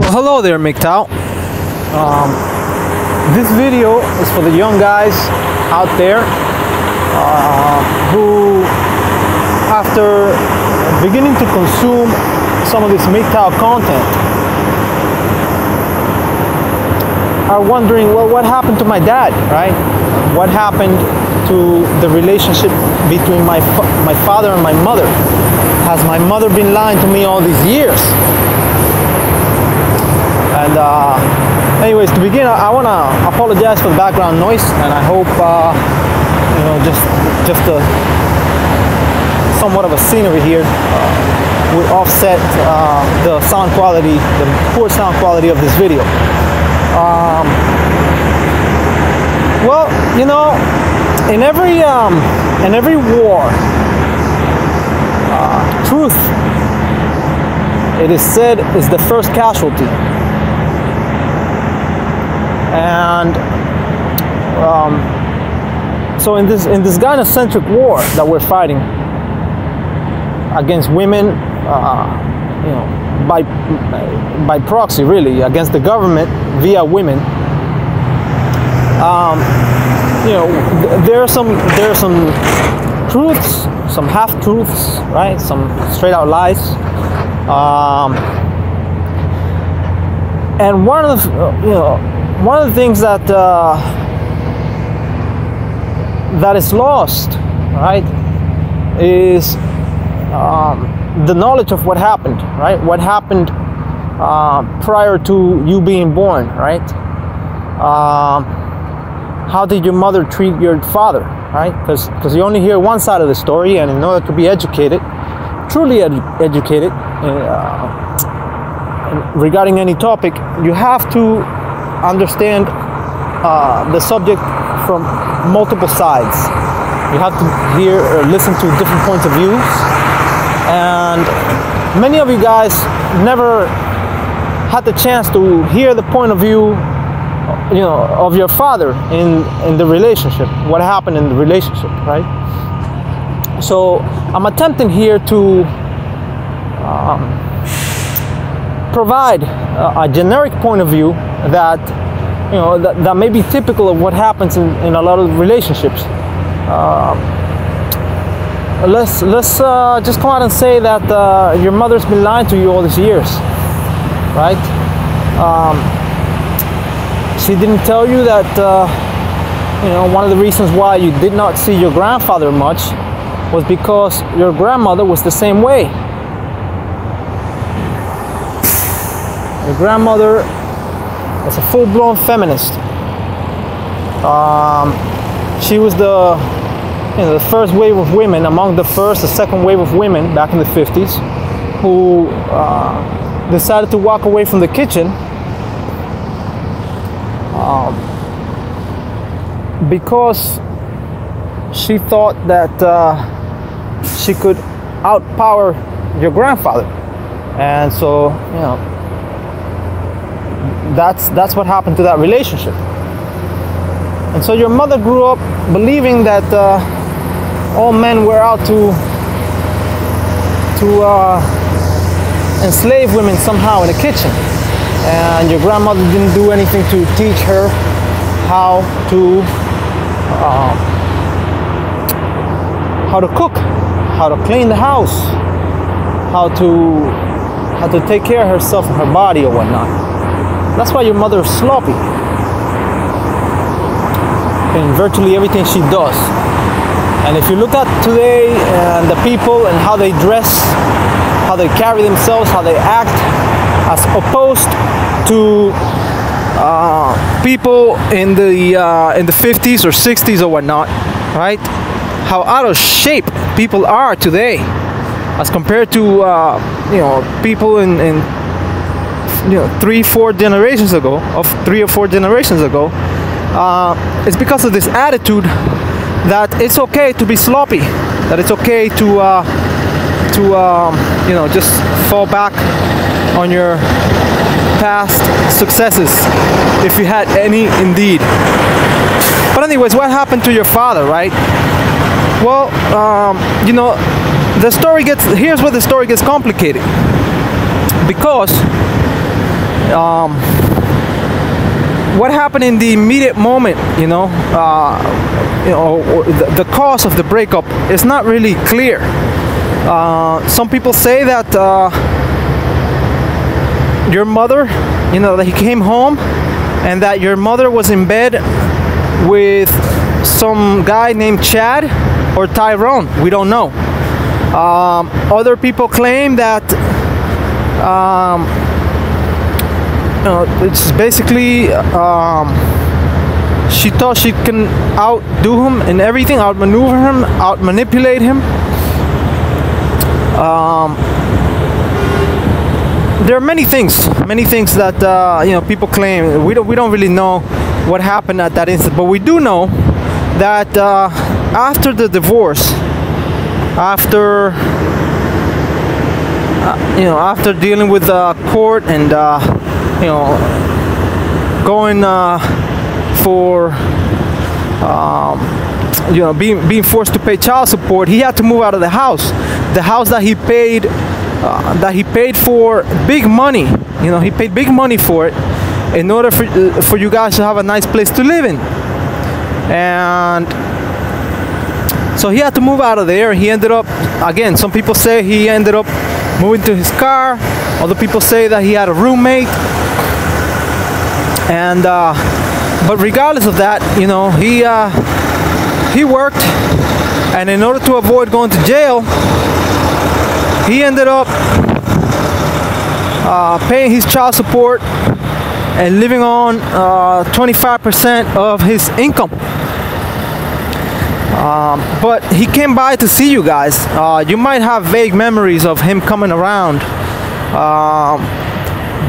Well, hello there, MGTOW. This video is for the young guys out there who, after beginning to consume some of this MGTOW content, are wondering, well, what happened to my dad, right? What happened to the relationship between my father and my mother? Has my mother been lying to me all these years? And anyways, to begin, I want to apologize for the background noise, and I hope just somewhat of a scenery here would offset the sound quality, the poor sound quality of this video. Well, you know, in every war, truth, it is said, is the first casualty. And so in this gynocentric war that we're fighting against women, by proxy, really, against the government via women, there are some truths, some half-truths, right? Some straight-out lies. And one of the things that that is lost, right, is the knowledge of what happened, right? What happened prior to you being born, right? How did your mother treat your father, right? Because you only hear one side of the story, and in order to be educated, truly educated regarding any topic, you have to understand the subject from multiple sides. You have to hear or listen to different points of views, and many of you guys never had the chance to hear the point of view, of your father in the relationship, what happened in the relationship, right? So I'm attempting here to provide a generic point of view that that may be typical of what happens in a lot of relationships. Let's just come out and say that your mother's been lying to you all these years, right? She didn't tell you that one of the reasons why you did not see your grandfather much was because your grandmother was the same way. Your grandmother was a full-blown feminist. She was the first wave of women, among the second wave of women back in the 50s, who decided to walk away from the kitchen because she thought that she could outpower your grandfather, and so that's what happened to that relationship. And so your mother grew up believing that all men were out to enslave women somehow in the kitchen, and your grandmother didn't do anything to teach her how to cook, how to clean the house, how to take care of herself and her body or whatnot. That's why your mother is sloppy in virtually everything she does. And if you look at today and the people and how they dress, how they carry themselves, how they act, as opposed to people in the 50s or 60s or whatnot, right? How out of shape people are today, as compared to people in 3 or 4 generations ago, it's because of this attitude that it's okay to be sloppy, that it's okay to just fall back on your past successes, if you had any indeed. But anyways, what happened to your father, right? Well, here's where the story gets complicated, because what happened in the immediate moment, the cause of the breakup is not really clear. Some people say that your mother, that he came home and that your mother was in bed with some guy named Chad or Tyrone. We don't know. Other people claim that it's basically she thought she can outdo him in everything, outmaneuver him, outmanipulate him. There are many things that people claim. We don't really know what happened at that instant, but we do know that after the divorce, after dealing with court and going for being forced to pay child support, he had to move out of the house that he paid for big money. He paid big money for it in order for you guys to have a nice place to live in. And so he had to move out of there. He ended up, again, some people say he ended up moving to his car. Other people say that he had a roommate. And but regardless of that, he worked, and in order to avoid going to jail, he ended up paying his child support and living on 25% of his income. But he came by to see you guys. You might have vague memories of him coming around,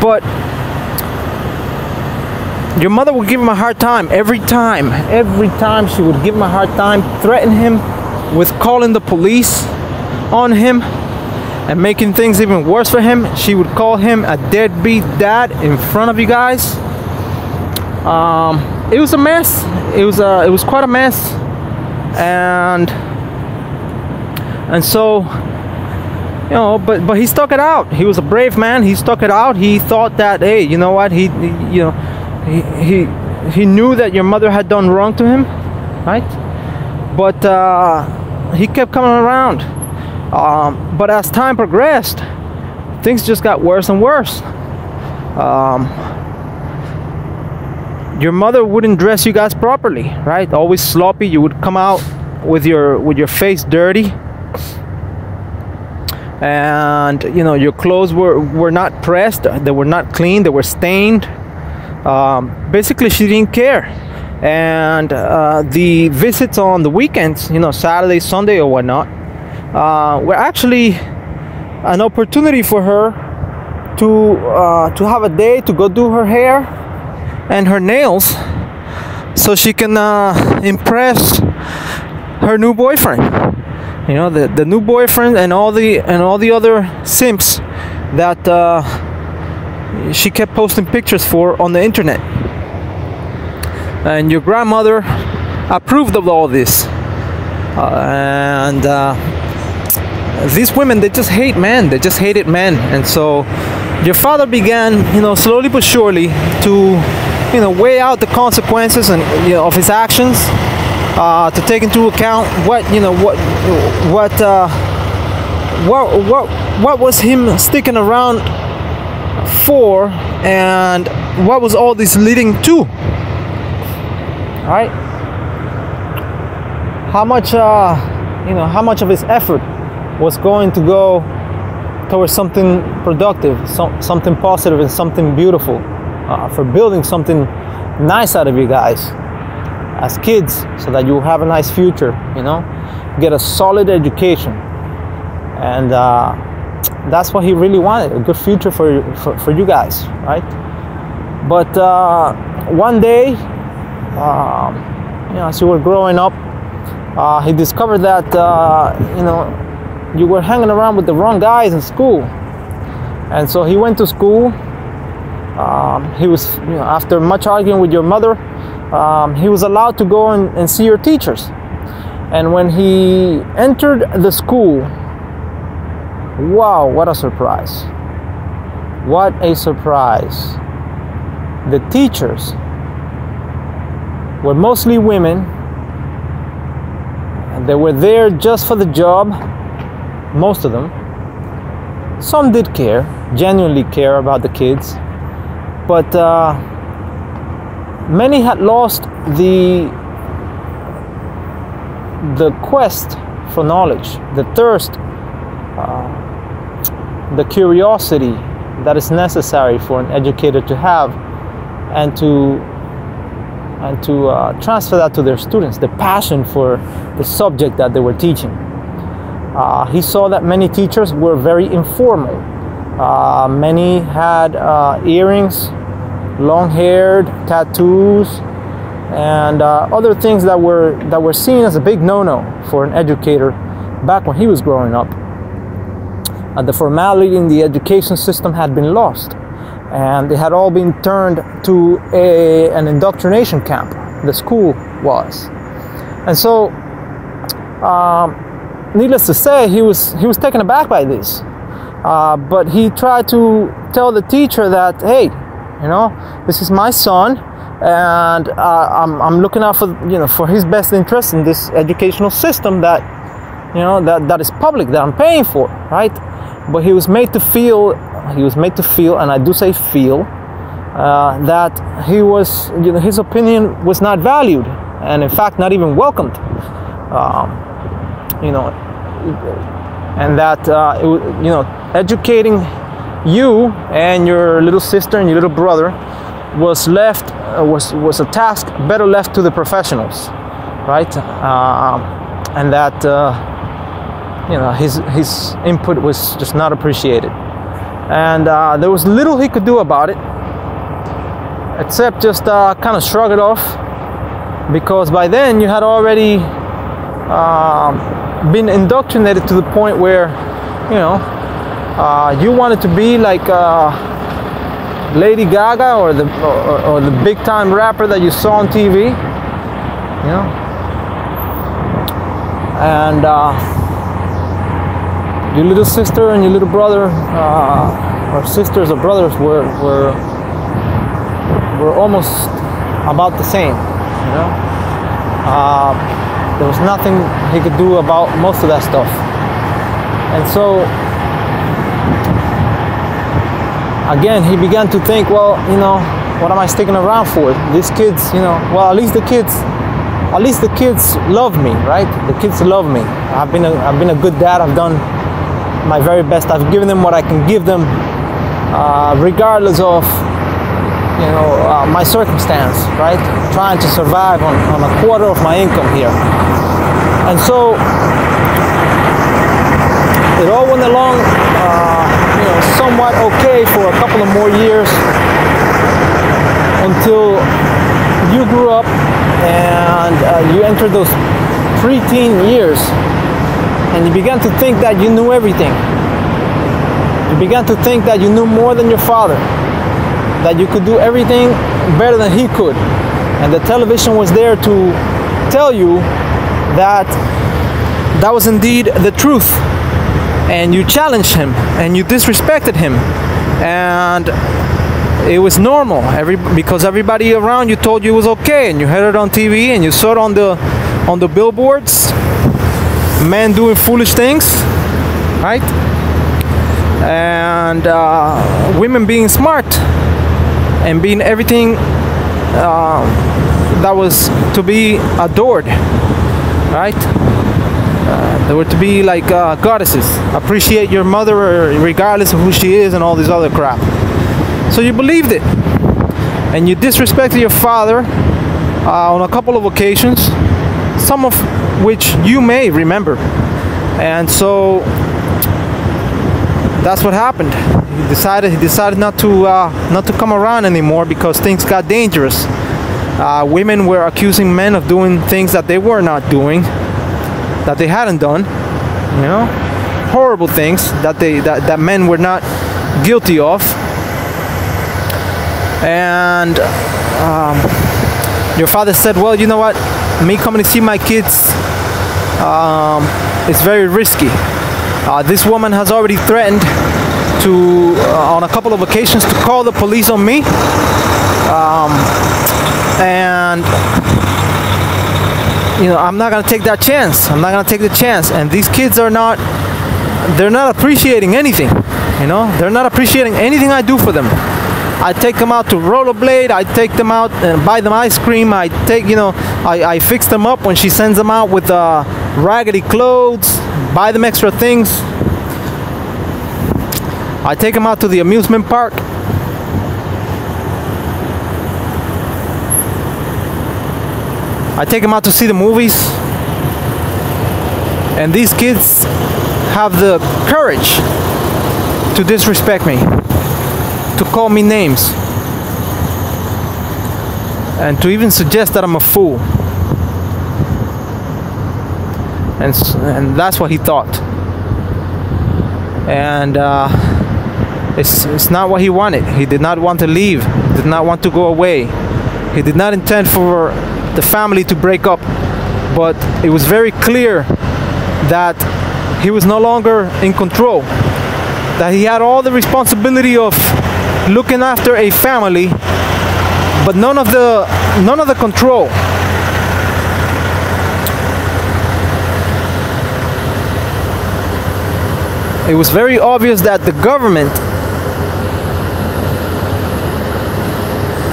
but your mother would give him a hard time every time she would give him a hard time, threaten him with calling the police on him and making things even worse for him. She would call him a deadbeat dad in front of you guys. It was a mess. It was quite a mess. And so, but he stuck it out. He was a brave man. He stuck it out. He thought that, hey, you know what? He knew that your mother had done wrong to him, right? But he kept coming around. But as time progressed, things just got worse and worse. Your mother wouldn't dress you guys properly, right? Always sloppy. You would come out with your face dirty, and your clothes were not pressed. They were not clean. They were stained. Basically, she didn't care. And the visits on the weekends, Saturday, Sunday, or whatnot, were actually an opportunity for her to have a day to go do her hair and her nails, so she can impress her new boyfriend. The new boyfriend and all the other simps that she kept posting pictures for on the internet. And your grandmother approved of all this. And these women, they just hate men. They just hated men. And so your father began, slowly but surely to weigh out the consequences and of his actions, to take into account what was him sticking around for, and what was all this leading to. All right, how much of his effort was going to go towards something productive, something positive, and something beautiful, for building something nice out of you guys as kids, so that you have a nice future, get a solid education. And that's what he really wanted, a good future for you guys, right? But one day, as you were growing up, he discovered that you were hanging around with the wrong guys in school. And so he went to school. He was, after much arguing with your mother, he was allowed to go and see your teachers. And when he entered the school, wow, what a surprise. What a surprise. the teachers were mostly women, and they were there just for the job, most of them. Some did care, genuinely care about the kids, but many had lost the quest for knowledge, the thirst, the curiosity that is necessary for an educator to have, and to transfer that to their students, the passion for the subject that they were teaching. He saw that many teachers were very informal. Many had earrings, long-haired, tattoos, and other things that were seen as a big no-no for an educator back when he was growing up. The formality in the education system had been lost, and it had all been turned to an indoctrination camp. The school was, and so needless to say, he was taken aback by this. But he tried to tell the teacher that, hey, you know, this is my son, and I'm looking out for, you know, for his best interest in this educational system that, you know, that is public, that I'm paying for, right? But he was made to feel, and I do say feel, that he was, you know, his opinion was not valued, and in fact not even welcomed. You know, and that you know, educating you and your little sister and your little brother was left was a task better left to the professionals, right? And that you know, his input was just not appreciated, and there was little he could do about it except just kind of shrug it off, because by then you had already been indoctrinated to the point where, you know, you wanted to be like Lady Gaga or the big time rapper that you saw on TV, you know, and your little sister and your little brother, or sisters or brothers, were almost about the same, you know. There was nothing he could do about most of that stuff. And so, again, he began to think, well, you know, what am I sticking around for? These kids, you know, well, at least the kids love me, right? The kids love me. I've been a good dad. I've done my very best. I've given them what I can give them, regardless of, you know, my circumstance, right? Trying to survive on a quarter of my income here. And so it all went along, you know, somewhat okay for a couple of more years, until you grew up and you entered those preteen years, and you began to think that you knew everything. You began to think that you knew more than your father, that you could do everything better than he could, and the television was there to tell you that that was indeed the truth, and you challenged him and you disrespected him, and it was normal because everybody around you told you it was okay, and you heard it on TV and you saw it on the billboards, men doing foolish things, right? And women being smart and being everything that was to be adored, right? They were to be like goddesses. Appreciate your mother regardless of who she is, and all this other crap. So you believed it, and you disrespected your father on a couple of occasions, some of which you may remember. And so that's what happened. He decided not to come around anymore because things got dangerous. Women were accusing men of doing things that they were not doing, that they hadn't done, you know, horrible things that men were not guilty of. And your father said, well, you know what, me coming to see my kids, it's very risky. This woman has already threatened to, on a couple of occasions, to call the police on me. And you know, I'm not gonna take that chance. I'm not gonna take the chance. And these kids are not, they're not appreciating anything. You know, they're not appreciating anything I do for them. I take them out to rollerblade. I take them out and buy them ice cream. I take, you know, I fix them up when she sends them out with raggedy clothes. Buy them extra things. I take them out to the amusement park. I take them out to see the movies. And these kids have the courage to disrespect me, to call me names, and to even suggest that I'm a fool. And that's what he thought. And it's not what he wanted. He did not want to leave. He did not want to go away. He did not intend for the family to break up. But it was very clear that he was no longer in control. That he had all the responsibility of looking after a family, but none of the control. It was very obvious that the government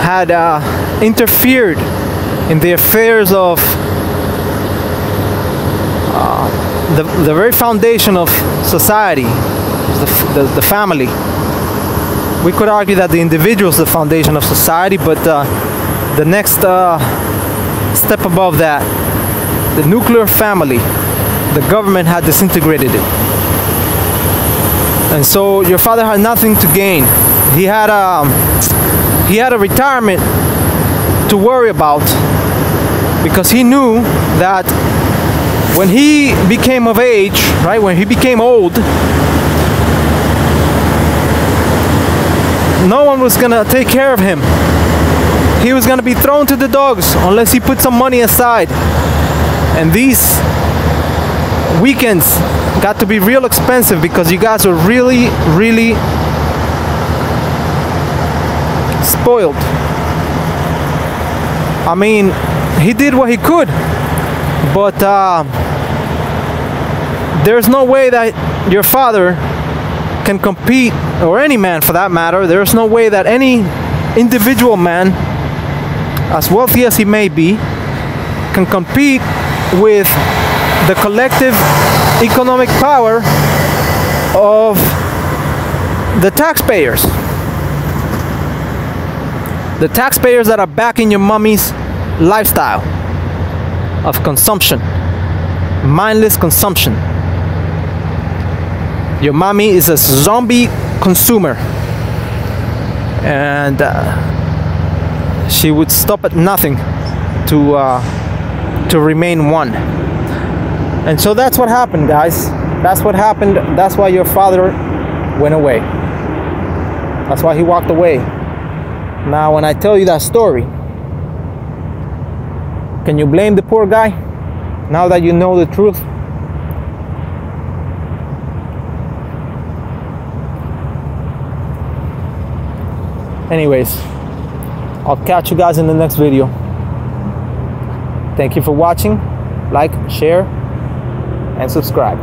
had interfered in the affairs of the very foundation of society, the family. We could argue that the individual is the foundation of society, but the next step above that, the nuclear family, the government had disintegrated it. And so your father had nothing to gain. He had a retirement to worry about, because he knew that when he became of age, right, when he became old, no one was gonna take care of him. He was gonna be thrown to the dogs unless he put some money aside. And these weekends got to be real expensive because you guys are really, really spoiled. I mean, he did what he could, but there's no way that your father can compete, or any man for that matter. There's no way that any individual man, as wealthy as he may be, can compete with the collective economic power of the taxpayers. The taxpayers that are backing your mommy's lifestyle of consumption, mindless consumption. Your mommy is a zombie consumer, and she would stop at nothing to remain one. And so that's what happened, guys. That's what happened. That's why your father went away. That's why he walked away. Now, when I tell you that story, can you blame the poor guy now that you know the truth? Anyways, I'll catch you guys in the next video. Thank you for watching. Like, share, and subscribe.